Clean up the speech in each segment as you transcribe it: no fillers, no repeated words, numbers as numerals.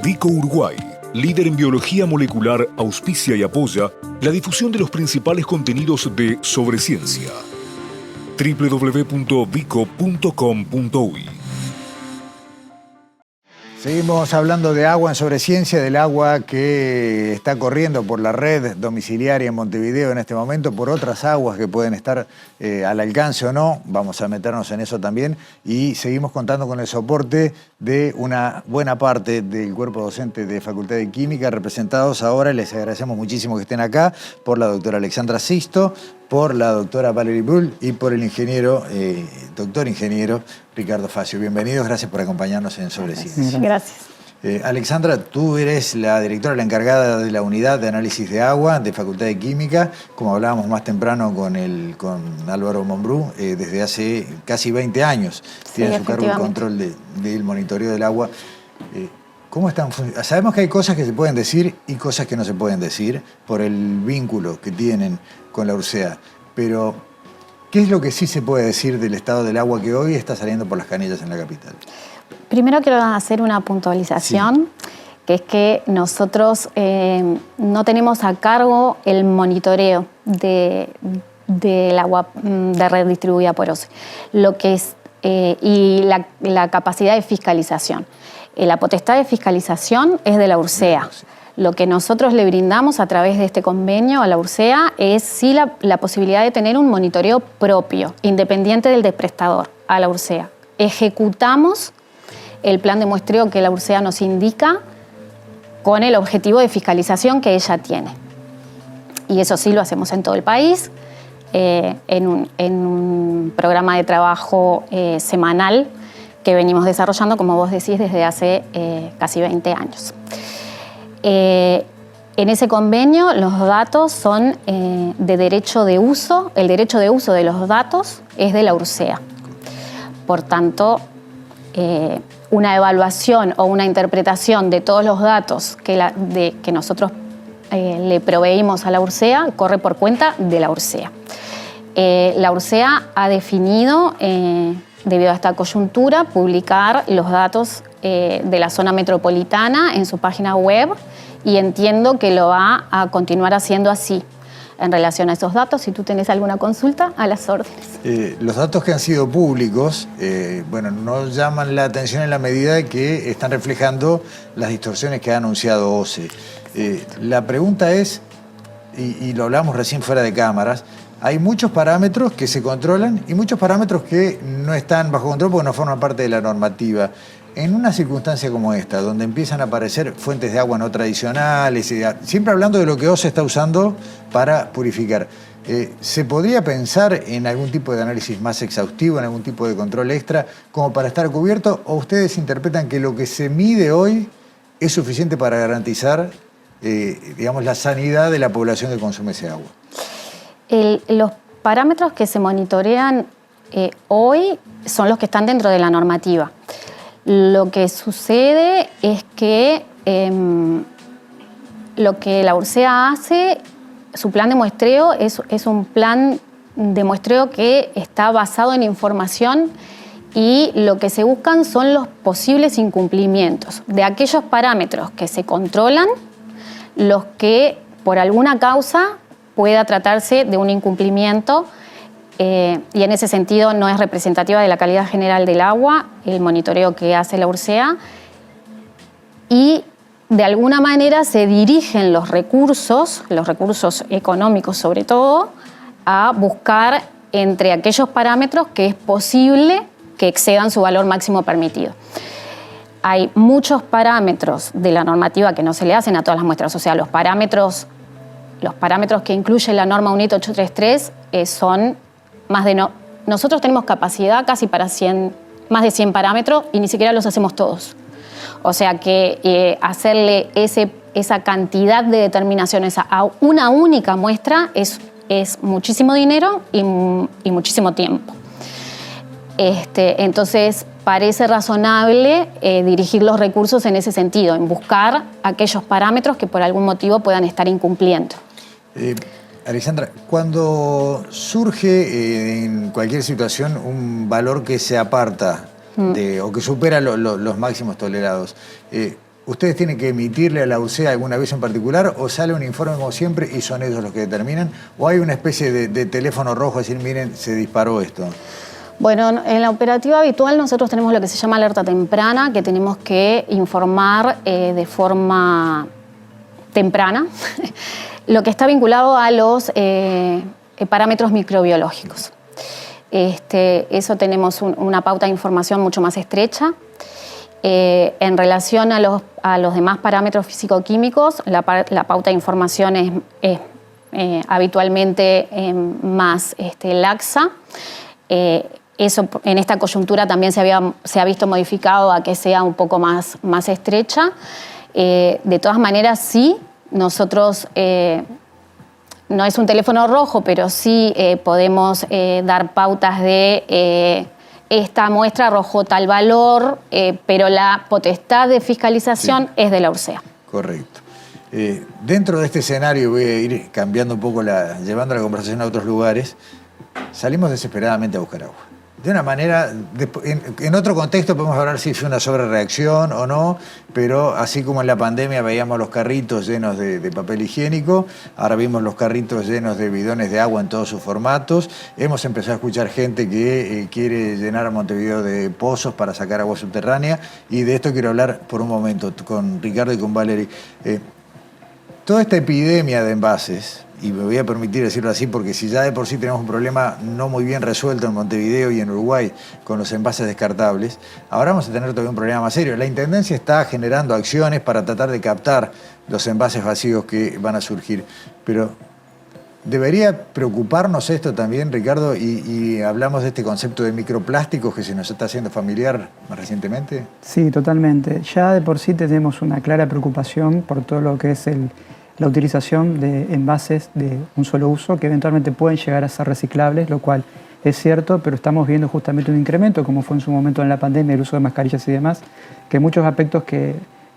Vico Uruguay, líder en biología molecular, auspicia y apoya la difusión de los principales contenidos de Sobre Ciencia. www.vico.com.uy. Seguimos hablando de agua en Sobre Ciencia, del agua que está corriendo por la red domiciliaria en Montevideo en este momento, por otras aguas que pueden estar al alcance o no. Vamos a meternos en eso también y seguimos contando con el soporte de una buena parte del cuerpo docente de Facultad de Química, representados ahora, les agradecemos muchísimo que estén acá, por la doctora Alexandra Sisto, por la doctora Valerie Bull y por el ingeniero, doctor ingeniero Ricardo Facio. Bienvenidos, gracias por acompañarnos en Sobre Ciencia. Gracias. Alexandra, tú eres la directora, la encargada de la unidad de análisis de agua de Facultad de Química, como hablábamos más temprano con Álvaro Mombrú, desde hace casi 20 años. Tiene a su cargo el control del monitoreo del agua. ¿Cómo están? Sabemos que hay cosas que se pueden decir y cosas que no se pueden decir por el vínculo que tienen con la URSEA, pero ¿qué es lo que sí se puede decir del estado del agua que hoy está saliendo por las canillas en la capital? Primero quiero hacer una puntualización, que es que nosotros no tenemos a cargo el monitoreo del agua de red distribuida por OCE, y la capacidad de fiscalización. La potestad de fiscalización es de la URSEA. Lo que nosotros le brindamos a través de este convenio a la URSEA es sí la posibilidad de tener un monitoreo propio, independiente del prestador, a la URSEA. Ejecutamos el plan de muestreo que la URSEA nos indica con el objetivo de fiscalización que ella tiene. Y eso sí lo hacemos en todo el país, en un programa de trabajo semanal que venimos desarrollando, como vos decís, desde hace casi 20 años. En ese convenio los datos son de derecho de uso, el derecho de uso de los datos es de la URSEA. Por tanto, una evaluación o una interpretación de todos los datos que nosotros le proveímos a la URSEA corre por cuenta de la URSEA. La URSEA ha definido, debido a esta coyuntura, publicar los datos de la zona metropolitana en su página web y entiendo que lo va a continuar haciendo así. En relación a esos datos, si tú tenés alguna consulta, a las órdenes. Los datos que han sido públicos, nos llaman la atención en la medida de que están reflejando las distorsiones que ha anunciado OCE. La pregunta es, y lo hablamos recién fuera de cámaras, hay muchos parámetros que se controlan y muchos parámetros que no están bajo control porque no forman parte de la normativa. En una circunstancia como esta, donde empiezan a aparecer fuentes de agua no tradicionales, siempre hablando de lo que OCE está usando para purificar, ¿se podría pensar en algún tipo de análisis más exhaustivo, en algún tipo de control extra, como para estar cubierto? ¿O ustedes interpretan que lo que se mide hoy es suficiente para garantizar, la sanidad de la población que consume ese agua? Los parámetros que se monitorean hoy son los que están dentro de la normativa. Lo que sucede es que lo que la URSEA hace, su plan de muestreo es un plan de muestreo que está basado en información y lo que se buscan son los posibles incumplimientos de aquellos parámetros que se controlan, los que por alguna causa pueda tratarse de un incumplimiento. Y en ese sentido no es representativa de la calidad general del agua, el monitoreo que hace la URSEA, y de alguna manera se dirigen los recursos económicos sobre todo, a buscar entre aquellos parámetros que es posible que excedan su valor máximo permitido. Hay muchos parámetros de la normativa que no se le hacen a todas las muestras, o sea, los parámetros que incluye la norma UNIT 833 son nosotros tenemos capacidad casi para más de 100 parámetros y ni siquiera los hacemos todos. O sea que hacerle esa cantidad de determinaciones a una única muestra es muchísimo dinero y muchísimo tiempo. Entonces parece razonable dirigir los recursos en ese sentido, en buscar aquellos parámetros que por algún motivo puedan estar incumpliendo. Alexandra, cuando surge en cualquier situación un valor que se aparta o que supera los máximos tolerados, ¿Ustedes tienen que emitirle a la URSEA algún aviso en particular o sale un informe como siempre y son ellos los que determinan? ¿O hay una especie de teléfono rojo, decir, miren, se disparó esto? Bueno, en la operativa habitual nosotros tenemos lo que se llama alerta temprana, que tenemos que informar de forma temprana lo que está vinculado a los parámetros microbiológicos. Eso tenemos una pauta de información mucho más estrecha. En relación a los demás parámetros físico-químicos, la pauta de información es habitualmente más laxa. Eso en esta coyuntura también se ha visto modificado a que sea un poco más estrecha. De todas maneras, sí, nosotros, no es un teléfono rojo, pero sí podemos dar pautas de esta muestra arrojó tal valor, pero la potestad de fiscalización es de la URSEA. Correcto. Dentro de este escenario, voy a ir cambiando un poco, llevando la conversación a otros lugares, salimos desesperadamente a buscar agua. De una manera, en otro contexto podemos hablar si fue una sobrereacción o no, pero así como en la pandemia veíamos los carritos llenos de papel higiénico, ahora vimos los carritos llenos de bidones de agua en todos sus formatos. Hemos empezado a escuchar gente que quiere llenar a Montevideo de pozos para sacar agua subterránea, y de esto quiero hablar por un momento con Ricardo y con Valery. Toda esta epidemia de envases, y me voy a permitir decirlo así porque si ya de por sí tenemos un problema no muy bien resuelto en Montevideo y en Uruguay con los envases descartables, ahora vamos a tener todavía un problema más serio. La Intendencia está generando acciones para tratar de captar los envases vacíos que van a surgir, pero ¿debería preocuparnos esto también, Ricardo? Y hablamos de este concepto de microplásticos que se nos está haciendo familiar más recientemente. Sí, totalmente. Ya de por sí tenemos una clara preocupación por todo lo que es la utilización de envases de un solo uso que eventualmente pueden llegar a ser reciclables, lo cual es cierto, pero estamos viendo justamente un incremento, como fue en su momento en la pandemia, el uso de mascarillas y demás, que muchos aspectos que,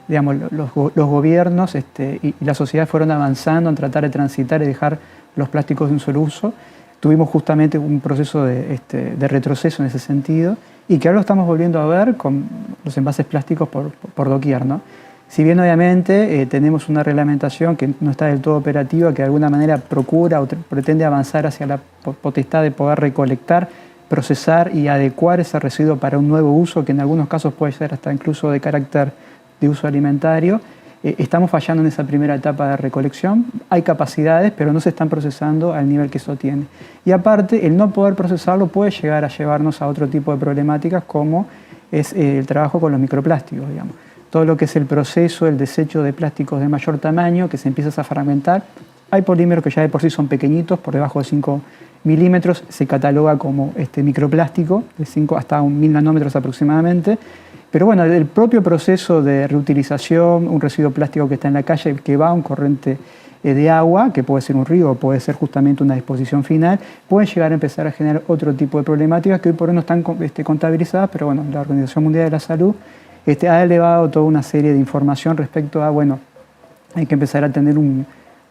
digamos, los gobiernos y la sociedad fueron avanzando en tratar de transitar y dejar los plásticos de un solo uso. Tuvimos justamente un proceso de retroceso en ese sentido y que ahora lo estamos volviendo a ver con los envases plásticos por doquier, ¿no? Si bien obviamente tenemos una reglamentación que no está del todo operativa, que de alguna manera procura o pretende avanzar hacia la potestad de poder recolectar, procesar y adecuar ese residuo para un nuevo uso, que en algunos casos puede ser hasta incluso de carácter de uso alimentario, estamos fallando en esa primera etapa de recolección. Hay capacidades, pero no se están procesando al nivel que eso tiene. Y aparte, el no poder procesarlo puede llegar a llevarnos a otro tipo de problemáticas, como es el trabajo con los microplásticos, digamos. Todo lo que es el proceso, el desecho de plásticos de mayor tamaño que se empieza a fragmentar. Hay polímeros que ya de por sí son pequeñitos, por debajo de 5 milímetros, se cataloga como microplástico, de 5 hasta 1000 nanómetros aproximadamente. Pero bueno, el propio proceso de reutilización, un residuo plástico que está en la calle, que va a un corriente de agua, que puede ser un río o puede ser justamente una disposición final, puede llegar a empezar a generar otro tipo de problemáticas que hoy por hoy no están contabilizadas, pero bueno, la Organización Mundial de la Salud ha elevado toda una serie de información respecto a, bueno, hay que empezar a tener un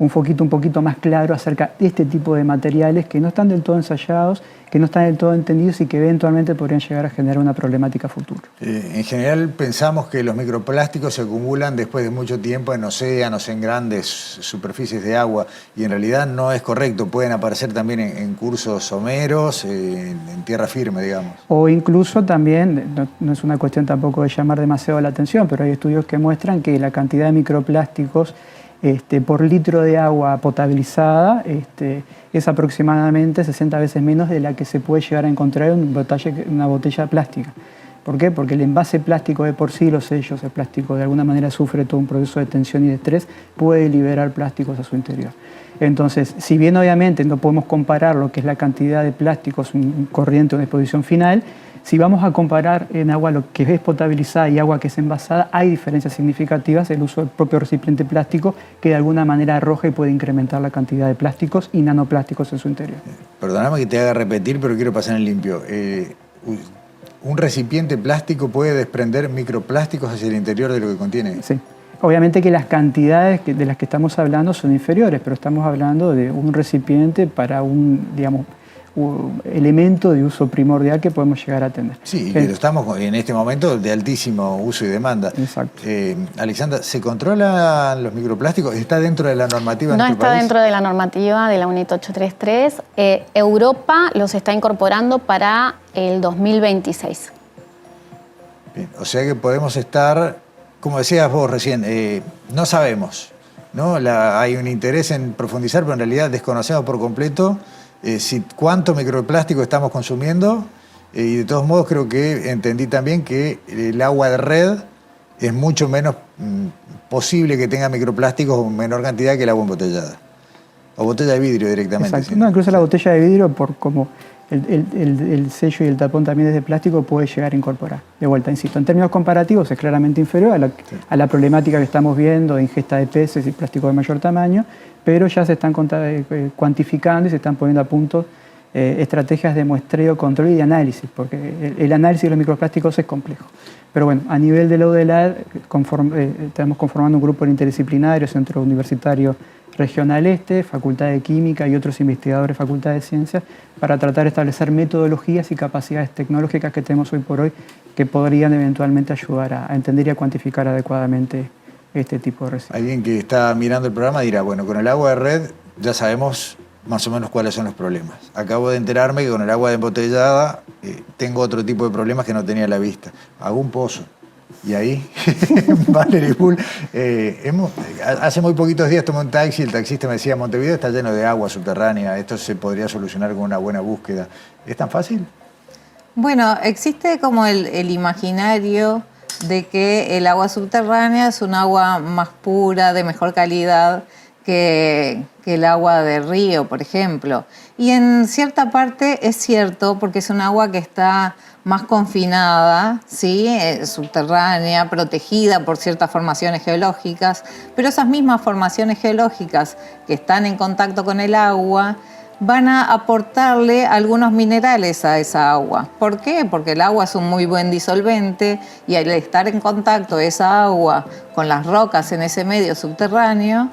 foquito un poquito más claro acerca de este tipo de materiales que no están del todo ensayados, que no están del todo entendidos y que eventualmente podrían llegar a generar una problemática futura. En general pensamos que los microplásticos se acumulan después de mucho tiempo en océanos, en grandes superficies de agua, y en realidad no es correcto. Pueden aparecer también en cursos someros, en tierra firme, digamos. O incluso también, no es una cuestión tampoco de llamar demasiado la atención, pero hay estudios que muestran que la cantidad de microplásticos por litro de agua potabilizada es aproximadamente 60 veces menos de la que se puede llegar a encontrar en una botella plástica. ¿Por qué? Porque el envase plástico de por sí, los sellos, el plástico de alguna manera sufre todo un proceso de tensión y de estrés, puede liberar plásticos a su interior. Entonces, si bien obviamente no podemos comparar lo que es la cantidad de plásticos, un corriente o una exposición final, si vamos a comparar en agua lo que es potabilizada y agua que es envasada, hay diferencias significativas. El uso del propio recipiente plástico que de alguna manera arroja y puede incrementar la cantidad de plásticos y nanoplásticos en su interior. Perdóname que te haga repetir, pero quiero pasar en limpio. ¿Un recipiente plástico puede desprender microplásticos hacia el interior de lo que contiene? Sí. Obviamente que las cantidades de las que estamos hablando son inferiores, pero estamos hablando de un recipiente para un elemento de uso primordial que podemos llegar a tener. Sí, pero estamos en este momento de altísimo uso y demanda. Exacto. Alexandra, ¿se controlan los microplásticos? ¿Está dentro de la normativa en No nuestro está país? dentro de la normativa de la UNIT 833. Europa los está incorporando para el 2026. Bien, o sea que podemos estar, como decías vos recién, no sabemos, ¿no? Hay un interés en profundizar, pero en realidad desconocemos por completo cuánto microplástico estamos consumiendo, y de todos modos creo que entendí también que el agua de red es mucho menos posible que tenga microplásticos en menor cantidad que el agua embotellada. O botella de vidrio directamente. Exacto. ¿Sí? No, incluso la botella de vidrio, por como el sello y el tapón también es de plástico, puede llegar a incorporar. De vuelta, insisto, en términos comparativos es claramente inferior a la problemática que estamos viendo de ingesta de peces y plástico de mayor tamaño, pero ya se están cuantificando y se están poniendo a punto estrategias de muestreo, control y de análisis, porque el análisis de los microplásticos es complejo. Pero bueno, a nivel de la UDELAR estamos conformando un grupo interdisciplinario, Centro Universitario Regional Este, Facultad de Química y otros investigadores, Facultad de Ciencias, para tratar de establecer metodologías y capacidades tecnológicas que tenemos hoy por hoy que podrían eventualmente ayudar a entender y a cuantificar adecuadamente este tipo de residuos. Alguien que está mirando el programa dirá, bueno, con el agua de red ya sabemos más o menos cuáles son los problemas. Acabo de enterarme que con el agua de embotellada tengo otro tipo de problemas que no tenía a la vista. Hago un pozo. Y ahí, Valerie Bull, hace muy poquitos días tomé un taxi, el taxista me decía, Montevideo está lleno de agua subterránea, esto se podría solucionar con una buena búsqueda. ¿Es tan fácil? Bueno, existe como el imaginario de que el agua subterránea es un agua más pura, de mejor calidad que el agua de río, por ejemplo. Y en cierta parte es cierto, porque es un agua que está más confinada, ¿sí? Subterránea, protegida por ciertas formaciones geológicas, pero esas mismas formaciones geológicas que están en contacto con el agua van a aportarle algunos minerales a esa agua. ¿Por qué? Porque el agua es un muy buen disolvente y al estar en contacto esa agua con las rocas en ese medio subterráneo,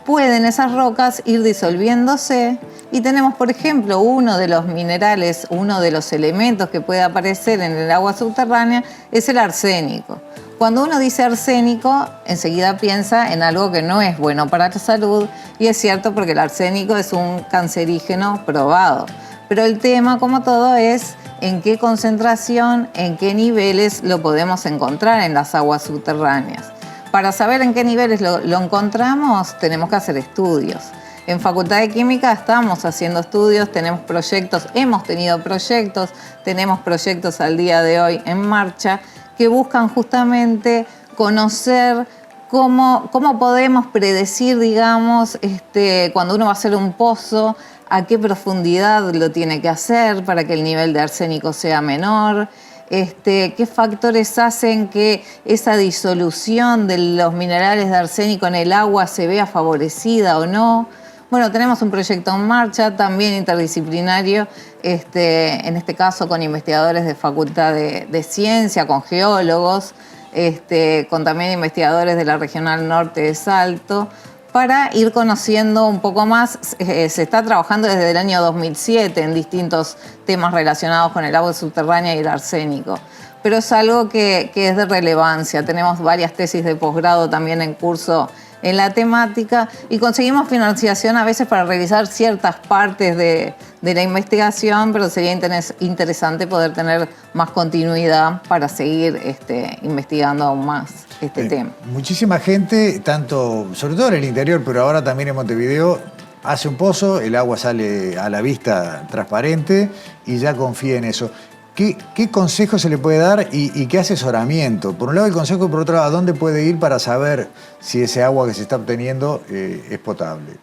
pueden esas rocas ir disolviéndose y tenemos, por ejemplo, uno de los minerales, uno de los elementos que puede aparecer en el agua subterránea es el arsénico. Cuando uno dice arsénico, enseguida piensa en algo que no es bueno para la salud, y es cierto porque el arsénico es un cancerígeno probado. Pero el tema, como todo, es en qué concentración, en qué niveles lo podemos encontrar en las aguas subterráneas. Para saber en qué niveles lo encontramos, tenemos que hacer estudios. En Facultad de Química estamos haciendo estudios, tenemos proyectos, hemos tenido proyectos, tenemos proyectos al día de hoy en marcha que buscan justamente conocer cómo podemos predecir, digamos, cuando uno va a hacer un pozo, a qué profundidad lo tiene que hacer para que el nivel de arsénico sea menor. Qué factores hacen que esa disolución de los minerales de arsénico en el agua se vea favorecida o no. Bueno, tenemos un proyecto en marcha, también interdisciplinario, en este caso con investigadores de Facultad de Ciencia, con geólogos, con también investigadores de la Regional Norte de Salto, para ir conociendo un poco más. Se está trabajando desde el año 2007 en distintos temas relacionados con el agua subterránea y el arsénico. Pero es algo que es de relevancia. Tenemos varias tesis de posgrado también en curso en la temática y conseguimos financiación a veces para revisar ciertas partes de la investigación, pero sería interesante poder tener más continuidad para seguir investigando aún más este tema. Muchísima gente, tanto, sobre todo en el interior, pero ahora también en Montevideo, hace un pozo, el agua sale a la vista transparente y ya confía en eso. ¿Qué consejo se le puede dar y qué asesoramiento? Por un lado el consejo y por otro lado, ¿a dónde puede ir para saber si ese agua que se está obteniendo es potable?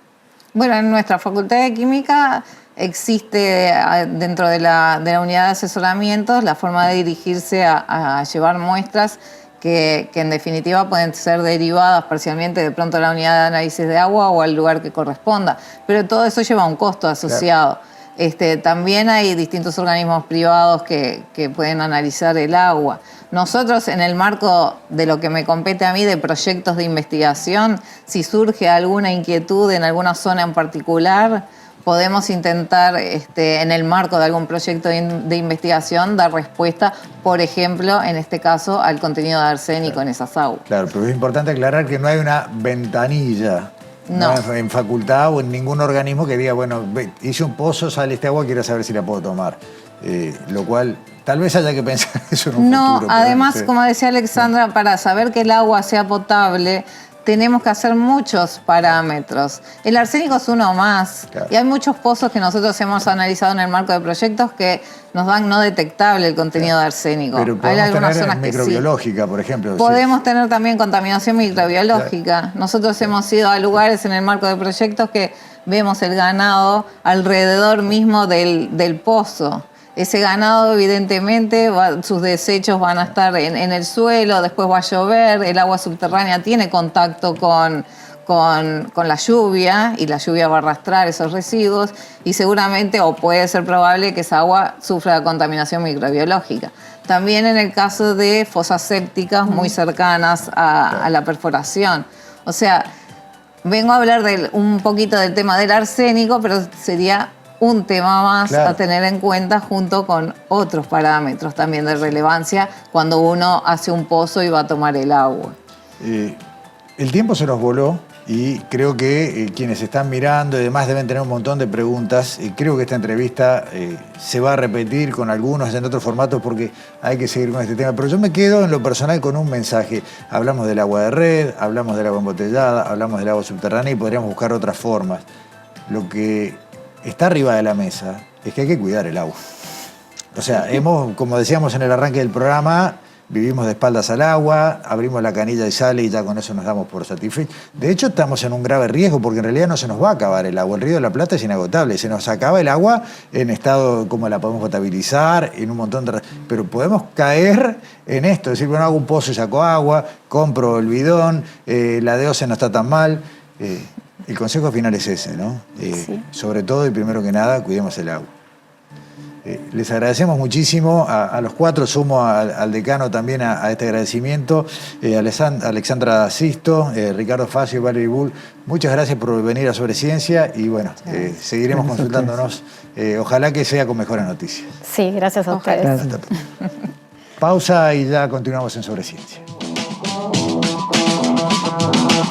Bueno, en nuestra Facultad de Química existe dentro de la unidad de asesoramientos la forma de dirigirse a llevar muestras que en definitiva pueden ser derivadas parcialmente de pronto a la unidad de análisis de agua o al lugar que corresponda. Pero todo eso lleva un costo asociado. Claro. También hay distintos organismos privados que pueden analizar el agua. Nosotros, en el marco de lo que me compete a mí de proyectos de investigación, si surge alguna inquietud en alguna zona en particular, podemos intentar, en el marco de algún proyecto de investigación, dar respuesta, por ejemplo, en este caso, al contenido de arsénico en esas aguas. Claro, pero es importante aclarar que no hay una ventanilla No. en facultad o en ningún organismo que diga, bueno, hice un pozo, sale este agua, quiero saber si la puedo tomar. Lo cual, tal vez haya que pensar eso en un futuro. No, además, pero, como decía Alexandra, para saber que el agua sea potable, tenemos que hacer muchos parámetros. El arsénico es uno más. Claro. Y hay muchos pozos que nosotros hemos analizado en el marco de proyectos que nos dan no detectable el contenido de arsénico. Pero Hay podemos algunas tener zonas que sí. microbiológica, por ejemplo. Podemos tener también contaminación microbiológica. Nosotros hemos ido a lugares en el marco de proyectos que vemos el ganado alrededor mismo del pozo. Ese ganado, evidentemente, sus desechos van a estar en el suelo, después va a llover, el agua subterránea tiene contacto con la lluvia y la lluvia va a arrastrar esos residuos y seguramente, o puede ser probable, que esa agua sufra contaminación microbiológica. También en el caso de fosas sépticas muy cercanas a la perforación. O sea, vengo a hablar un poquito del tema del arsénico, pero sería un tema más a tener en cuenta junto con otros parámetros también de relevancia cuando uno hace un pozo y va a tomar el agua. El tiempo se nos voló y creo que quienes están mirando y demás deben tener un montón de preguntas. Creo que esta entrevista se va a repetir con algunos en otros formatos porque hay que seguir con este tema. Pero yo me quedo en lo personal con un mensaje. Hablamos del agua de red, hablamos del agua embotellada, hablamos del agua subterránea y podríamos buscar otras formas. Lo que está arriba de la mesa es que hay que cuidar el agua. O sea, como decíamos en el arranque del programa, vivimos de espaldas al agua, abrimos la canilla y sale y ya con eso nos damos por satisfechos. De hecho, estamos en un grave riesgo porque en realidad no se nos va a acabar el agua. El Río de la Plata es inagotable. Se nos acaba el agua en estado como la podemos potabilizar, en un montón de... Pero podemos caer en esto. Es decir, bueno, hago un pozo y saco agua, compro el bidón, la DOCE no está tan mal. El consejo final es ese, ¿no? Sí. Sobre todo y primero que nada, cuidemos el agua. Les agradecemos muchísimo a los cuatro, sumo al decano también a este agradecimiento, Alexandra Sisto, Ricardo Facio y Valerie Bull, muchas gracias por venir a Sobre Ciencia y bueno, seguiremos consultándonos, ojalá que sea con mejores noticias. Sí, gracias a ustedes. Gracias. Pausa y ya continuamos en Sobre Ciencia.